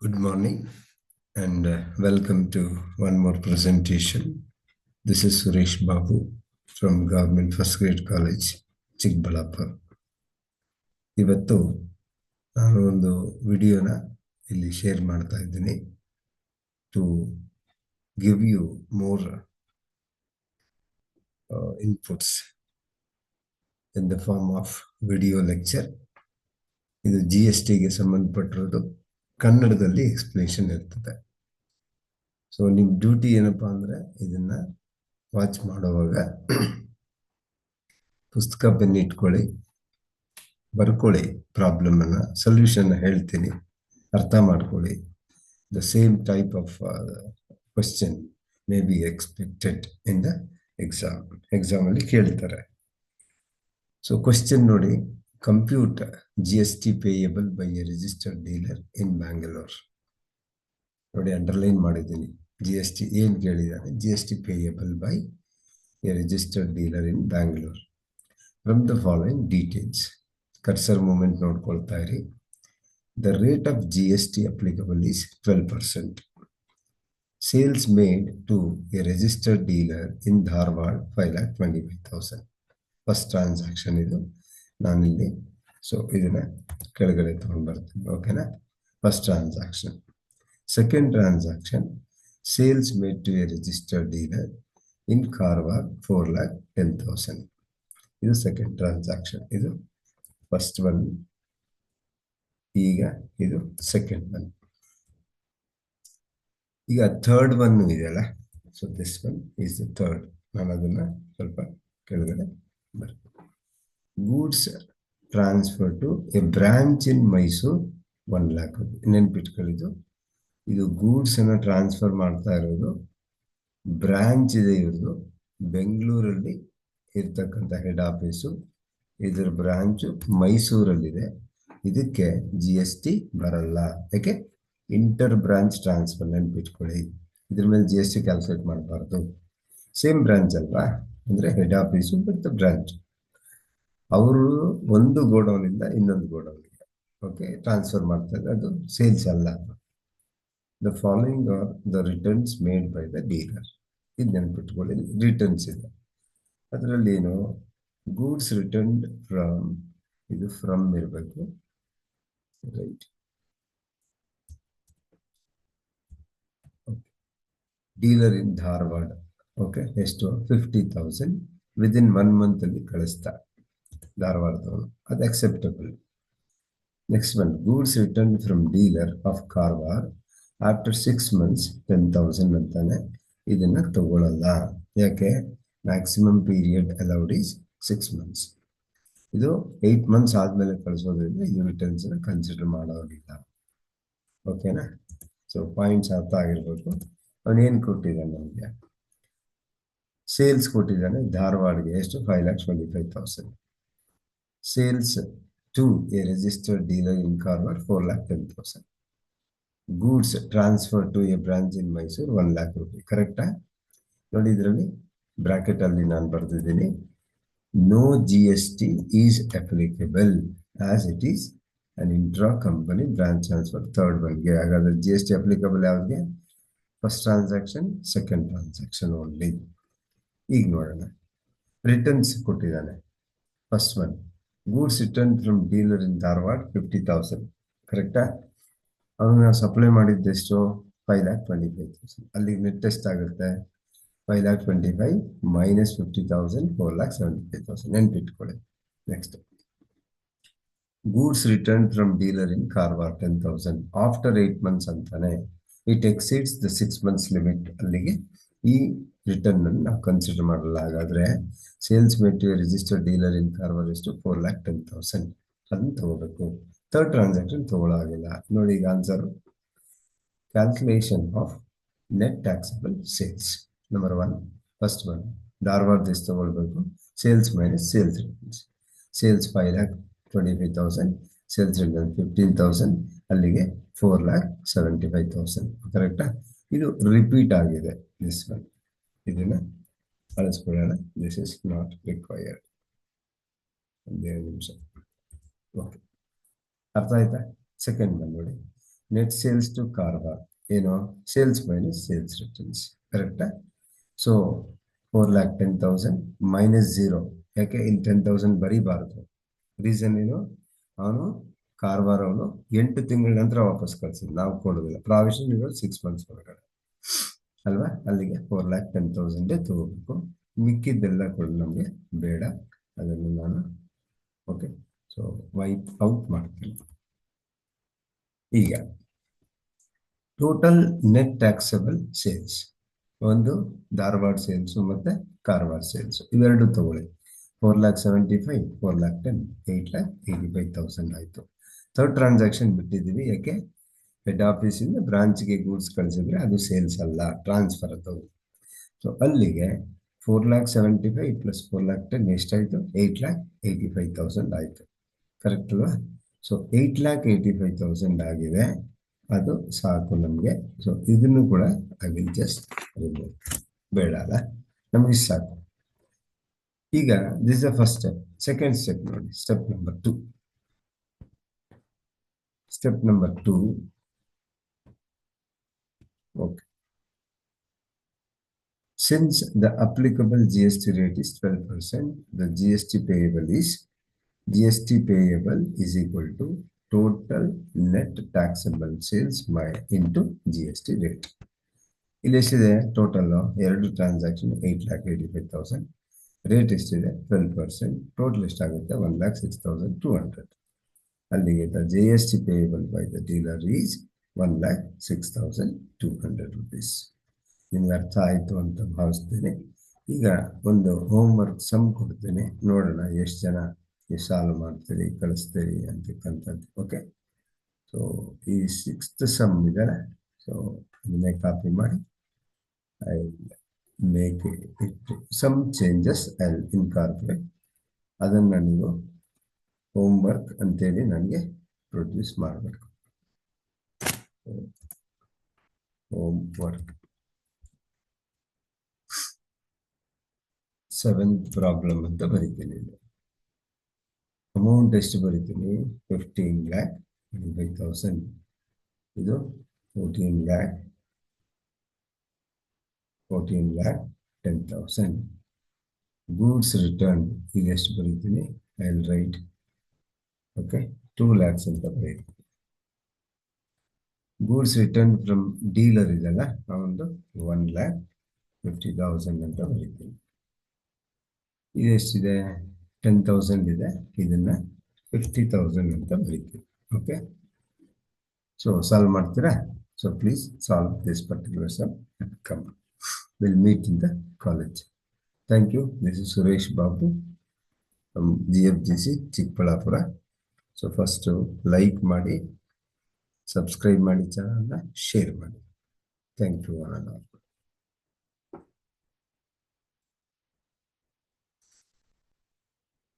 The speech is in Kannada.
Good morning and welcome to one more presentation. This is Suresh Babu from Government First Grade College, Chikbalapur. ಇವತ್ತು ನಾನು ಒಂದು ವಿಡಿಯೋನ ಇಲ್ಲಿ ಶೇರ್ ಮಾಡ್ತಾ ಇದ್ದೀನಿ to give you more inputs in the form of video lecture. ಇದು GSTಗೆ ಸಂಬಂಧಪಟ್ಟಿರೋದು, ಕನ್ನಡದಲ್ಲಿ ಎಕ್ಸ್ಪ್ಲೇಷನ್ ಇರ್ತದೆ. ಸೊ ನಿಮ್ಮ ಡ್ಯೂಟಿ ಏನಪ್ಪಾ ಅಂದರೆ ಇದನ್ನ ವಾಚ್ ಮಾಡುವಾಗ ಪುಸ್ತಕ ಪೆನ್ ಇಟ್ಕೊಳ್ಳಿ, ಬರ್ಕೊಳ್ಳಿ, ಪ್ರಾಬ್ಲಮ್ ಅನ್ನ, ಸೊಲ್ಯೂಷನ್ ಹೇಳ್ತೀನಿ, ಅರ್ಥ ಮಾಡ್ಕೊಳ್ಳಿ. The same type of question may be expected in the exam ಅಲ್ಲಿ ಕೇಳ್ತಾರೆ. ಸೊ ಕ್ವಶನ್ ನೋಡಿ, compute GST payable by a registered dealer in Bangalore. ನೋಡಿ, ಅಂಡರ್ಲೈನ್ ಮಾಡಿದ್ದೀನಿ. GST ಏನು ಕೇಳಿದ್ದಾರೆ? GST payable by a registered dealer in Bangalore from the following details. Cursor movement ನೋಡ್ಕೊಳ್ತಾ ಇರಿ. The rate of GST applicable is 12%. Sales made to a registered dealer in Dharwad 5,25,000. First transaction ಇದು. ನಾನಿಲ್ಲಿ ಇದನ್ನ ಕೆಳಗಡೆ ತಗೊಂಡು ಬರ್ತೀನಿ. ಓಕೆನಾ? First transaction. Second transaction, sales made to a registered dealer in Karwar 4,10,000. ಇದು ಸೆಕೆಂಡ್ ಟ್ರಾನ್ಸಾಕ್ಷನ್. ಇದು ಫಸ್ಟ್ ಒನ್. ಈಗ ಇದು ಸೆಕೆಂಡ್ ಒನ್. ಈಗ ಥರ್ಡ್ ಒನ್ ಇದೆಯಲ್ಲ, so this one is the third. ನಾನು ಅದನ್ನ ಸ್ವಲ್ಪ ಕೆಳಗಡೆ ಬರ್ತೀನಿ. Goods transfer to a branch in Mysuru 1 lakh ರೂಪಾಯಿ. ನೆನ್ಪಿಟ್ಕೊಳ್ಳಿದ್ದು, ಇದು ಗೂಡ್ಸ್ ಅನ್ನ ಟ್ರಾನ್ಸ್ಫರ್ ಮಾಡ್ತಾ ಇರೋದು. ಬ್ರಾಂಚ್ ಇದೆ ಇವ್ರದ್ದು, ಬೆಂಗಳೂರಲ್ಲಿ ಇರ್ತಕ್ಕಂಥ ಹೆಡ್ ಆಫೀಸು. ಇದರ ಬ್ರಾಂಚು ಮೈಸೂರಲ್ಲಿದೆ. ಇದಕ್ಕೆ GST ಬರಲ್ಲ. ಯಾಕೆ? Inter branch transfer. ನೆನ್ಪಿಟ್ಕೊಳ್ಳಿ, ಇದ್ರ ಮೇಲೆ GST ಕ್ಯಾಲ್ಕುಲೇಟ್ ಮಾಡಬಾರ್ದು. ಸೇಮ್ ಬ್ರಾಂಚ್ ಅಲ್ವಾ, ಅಂದ್ರೆ ಹೆಡ್ ಆಫೀಸು ಮತ್ತು ಬ್ರಾಂಚ್. ಅವರು ಒಂದು ಗೋಡೌನಿಂದ ಇನ್ನೊಂದು ಗೋಡೌನ್ಗೆ ಟ್ರಾನ್ಸ್ಫರ್ ಮಾಡ್ತಾ ಇದ್ದಾರೆ. ಅದು ಸೇಲ್ಸ್ ಅಲ್ಲ. The following are the returns made by the dealer. ಇದು ನೆನ್ಪಿಟ್ಕೊಳ್ಳಿ, ರಿಟರ್ನ್ಸ್ ಇದೆ. ಅದರಲ್ಲಿ ಏನು? ಗೂಡ್ಸ್ ರಿಟರ್ನ್ಡ್ ಫ್ರಮ್, ಇದು ಫ್ರಮ್ ಇರಬೇಕು, ರೈಟ್? Dealer in Dharwad. ಎಷ್ಟು? 50,000 ವಿದಿನ್ 1 month ಅಲ್ಲಿ ಕಳಿಸ್ತಾ ಧಾರವಾಡದವನು. ಅದು acceptable. Next one, goods return from dealer of Karwar after 6 months 10,000 ಅಂತಾನೆ. ಇದನ್ನ ತಗೊಳ್ಳಲ್ಲ. ಯಾಕೆ? Maximum period allowed is 6 months. ಇದು 8 months ಆದ್ಮೇಲೆ ಕಳಿಸೋದ್ರಿಂದ ಇದು ರಿಟರ್ನ್ಸ್ ಕನ್ಸಿಡರ್ ಮಾಡೋದಿಲ್ಲ. ಓಕೆನಾ? ಸೊ ಪಾಯಿಂಟ್ಸ್ ಅರ್ಥ ಆಗಿರ್ಬೇಕು. ಅವನೇನು ಕೊಟ್ಟಿದ್ದಾನೆ ನಮಗೆ? ಸೇಲ್ಸ್ ಕೊಟ್ಟಿದ್ದಾನೆ ಧಾರವಾಡಗೆ. ಎಷ್ಟು? 5,25,000. Sales to a registered dealer in Karwar 4,10,000. Goods transfer to a branch in Mysuru 1 lakh ರೂಪಾಯಿ. ಕರೆಕ್ಟಾ? ನೋಡಿ, ಇದರಲ್ಲಿ ಬ್ರಾಕೆಟ್ ಅಲ್ಲಿ ನಾನು ಬರೆದಿದ್ದೀನಿ, no GST is applicable as it is an intra company branch transfer. Third ಒನ್ಗೆ. ಹಾಗಾದ್ರೆ GST ಅಪ್ಲಿಕಬಲ್ ಯಾವ್ಗೆ? First transaction, second transaction only. ಈಗ ನೋಡೋಣ. ರಿಟರ್ನ್ಸ್ ಕೊಟ್ಟಿದ್ದಾನೆ. First one, goods return from dealer in Dharwad 50,000. ಕರೆಕ್ಟಾ? ಅವನು ಸಪ್ಲೈ ಮಾಡಿದ್ದೆಷ್ಟು? 5,25,000. ಅಲ್ಲಿ ನೆಟ್ ಎಷ್ಟಾಗುತ್ತೆ? 5,25,000 ಮೈನಸ್ 50,000 4,75,000. ನೆನ್ಪಿಟ್ಕೊಳ್ಳಿ. Next, goods return from dealer in Karwar 10,000 after 8 months ಅಂತಾನೆ. It exceeds the 6 months limit. ಅಲ್ಲಿಗೆ ಈ ರಿಟರ್ನ್ ಅನ್ನು ನಾವು ಕನ್ಸಿಡರ್ ಮಾಡಲ್ಲ. ಹಾಗಾದ್ರೆ sales made to registered dealer in Karwar ಎಷ್ಟು? 4,10,000. ಅದನ್ನ ತಗೋಬೇಕು. ಥರ್ಡ್ ಟ್ರಾನ್ಸಾಕ್ಷನ್ ತಗೊಳ್ಳೋ ಆಗಿಲ್ಲ. ನೋಡಿ, ಈಗ answer, calculation of net taxable sales. Number 1, first one, Dharwad ಎಷ್ಟು ತಗೊಳ್ಬೇಕು? Sales minus sales returns. Sales 5,25,000, sales return 15,000, ಅಲ್ಲಿಗೆ 4,75,000. ಕರೆಕ್ಟಾ? ಇದು ರಿಪೀಟ್ ಆಗಿದೆ. ದಿಸ್ ಒನ್, ಇದನ್ನ ಅಳಿಸ್ಕೊಳ್ಳೋಣ. This is not required. ಒಂದೇ ನಿಮಿಷ. ಓಕೆ, ಅರ್ಥ ಆಯ್ತಾ? ಸೆಕೆಂಡ್ ಒನ್ ನೋಡಿ, ನೆಟ್ ಸೇಲ್ಸ್ ಟು ಕಾರ್ವಾರ್ ಏನು ಸೇಲ್ಸ್ ಮೈನಸ್ ಸೇಲ್ಸ್ ರಿಟರ್ನ್ಸ್ ಕರೆಕ್ಟಾ. ಸೊ 4,10,000 ಮೈನಸ್ 0 ಯಾಕೆ ಇಲ್ಲಿ 10,000 ಬರೀಬಾರದು. ರೀಸನ್ ಏನು, ಅವನು ಕಾರ್ವಾರ್ ಅವನು 8 ತಿಂಗಳ ನಂತರ ವಾಪಸ್ ಕಳ್ಸಿದ್ದು, ನಾವು ಕೊಡೋದಿಲ್ಲ. ಪ್ರಾವಿಷನ್ ಇರೋದು 6 ಮಂತ್ಸ್ ಒಳಗಡೆ ಅಲ್ವಾ, ಅಲ್ಲಿಗೆ 4,10,000 ತಗೋಬೇಕು. ಮಿಕ್ಕಿದ್ದೆಲ್ಲ ಕೂಡ ನಮಗೆ ಬೇಡ, ಅದನ್ನು ನಾನು ಓಕೆ ಸೊ ವೈಪ್ ಔಟ್ ಮಾಡ್ತೀನಿ. ಈಗ ಟೋಟಲ್ ನೆಟ್ ಟ್ಯಾಕ್ಸಬಲ್ ಸೇಲ್ಸ್, ಒಂದು ಧಾರವಾಡ ಸೇಲ್ಸು ಮತ್ತೆ ಕಾರವಾರ ಸೇಲ್ಸ್ ಇವೆರಡು ತಗೊಳ್ಳಿ. 4,75,000 4,10,000 8,85,000 ಆಯಿತು. ಥರ್ಡ್ ಟ್ರಾನ್ಸಾಕ್ಷನ್ ಬಿಟ್ಟಿದ್ದೀವಿ, ಯಾಕೆ ಹೆಡ್ ಆಫೀಸಿಂದ ಬ್ರಾಂಚ್ಗೆ ಗೂಡ್ಸ್ ಕಳಿಸಿದ್ರೆ ಅದು ಸೇಲ್ಸ್ ಅಲ್ಲ, ಟ್ರಾನ್ಸ್ಫರ್ ಅದು. ಸೊ ಅಲ್ಲಿಗೆ 4,75,000 ಪ್ಲಸ್ 4,10,000 ಎಷ್ಟಾಯಿತು, 8,85,000 ಆಯಿತು. ಕರೆಕ್ಟ್ ಅಲ್ವಾ. ಸೊ 8,85,000 ಆಗಿದೆ, ಅದು ಸಾಕು ನಮಗೆ. ಸೊ ಇದನ್ನು ಕೂಡ ಐ ವಿಲ್ ಜಸ್ಟ್ ರಿಮೂವ್, ಬೇಡ ಅಲ್ಲ, ನಮಗೆ ಸಾಕು. ಈಗ this the first step. Second step ನೋಡಿ, step number 2. Step number 2, okay. Since the applicable GST rate is 12%, the GST payable is equal to total net taxable sales into GST rate. ಇಲ್ಲಿ ಎಷ್ಟಿದೆ ಟೋಟಲ್, ಎರಡು ಟ್ರಾನ್ಸಾಕ್ಷನ್ 8,85,000, ರೇಟ್ ಎಷ್ಟಿದೆ 12%, ಟೋಟಲ್ ಎಷ್ಟಾಗುತ್ತೆ 1,06,200. ಅಲ್ಲಿಗೆ the GST payable by the dealer is 1,06,200 rupees. ನಿಮ್ಗೆ ಅರ್ಥ ಆಯಿತು ಅಂತ ಭಾವಿಸ್ತೇನೆ. ಈಗ ಒಂದು ಹೋಮ್ವರ್ಕ್ ಸಮ್ ಕೊಡ್ತೇನೆ, ನೋಡೋಣ ಎಷ್ಟು ಜನ ಸಾಲ್ವ್ ಮಾಡ್ತೀರಿ ಕಳಿಸ್ತೀರಿ ಅಂತಕ್ಕಂಥದ್ದು. ಓಕೆ, ಸೊ ಈ 6th ಸಮ್ ಇದೆ, ಸೊ ಇದನ್ನೇ ಕಾಪಿ ಮಾಡಿ I make it some changes I incorporate. ಅದನ್ನು ನೀವು ಹೋಮ್ವರ್ಕ್ ಅಂತೇಳಿ ನನಗೆ ಪ್ರೊಡ್ಯೂಸ್ ಮಾಡಬೇಕು. ಹೋಮ್ವರ್ಕ್ 7th ಪ್ರಾಬ್ಲಮ್ ಅಂತ ಬರೀತೀನಿ. ಅಮೌಂಟ್ ಎಷ್ಟು ಬರೀತೀನಿ, 15,85,000, ಇದು 14,10,000. ಗೂಡ್ಸ್ ರಿಟರ್ನ್ ಈಗ ಎಷ್ಟು ಬರೀತೀನಿ, I will write okay 2 lakhs ಅಂತ ಬರೀತೀನಿ. ಗೂಡ್ಸ್ ರಿಟರ್ನ್ ಫ್ರಮ್ ಡೀಲರ್ ಇದೆಲ್ಲ, ಒಂದು 1,50,000 ಅಂತ ಬರೀತೀನಿ. ಇದೆಷ್ಟಿದೆ 10,000 ಇದೆ, ಇದನ್ನ 50,000 ಅಂತ ಬರೀತೀವಿ. ಓಕೆ, ಸೊ ಸಾಲ್ವ್ ಮಾಡ್ತೀರಾ. So please solve this particular sum. Come, will meet in the college. Thank you. This is Suresh Babu from GFGC Chikkaballapur. So first like ಮಾಡಿ, ಸಬ್ಸ್ಕ್ರೈಬ್ ಮಾಡಿ, ಚಾನಲ್ನ ಶೇರ್ ಮಾಡಿ. Thank you.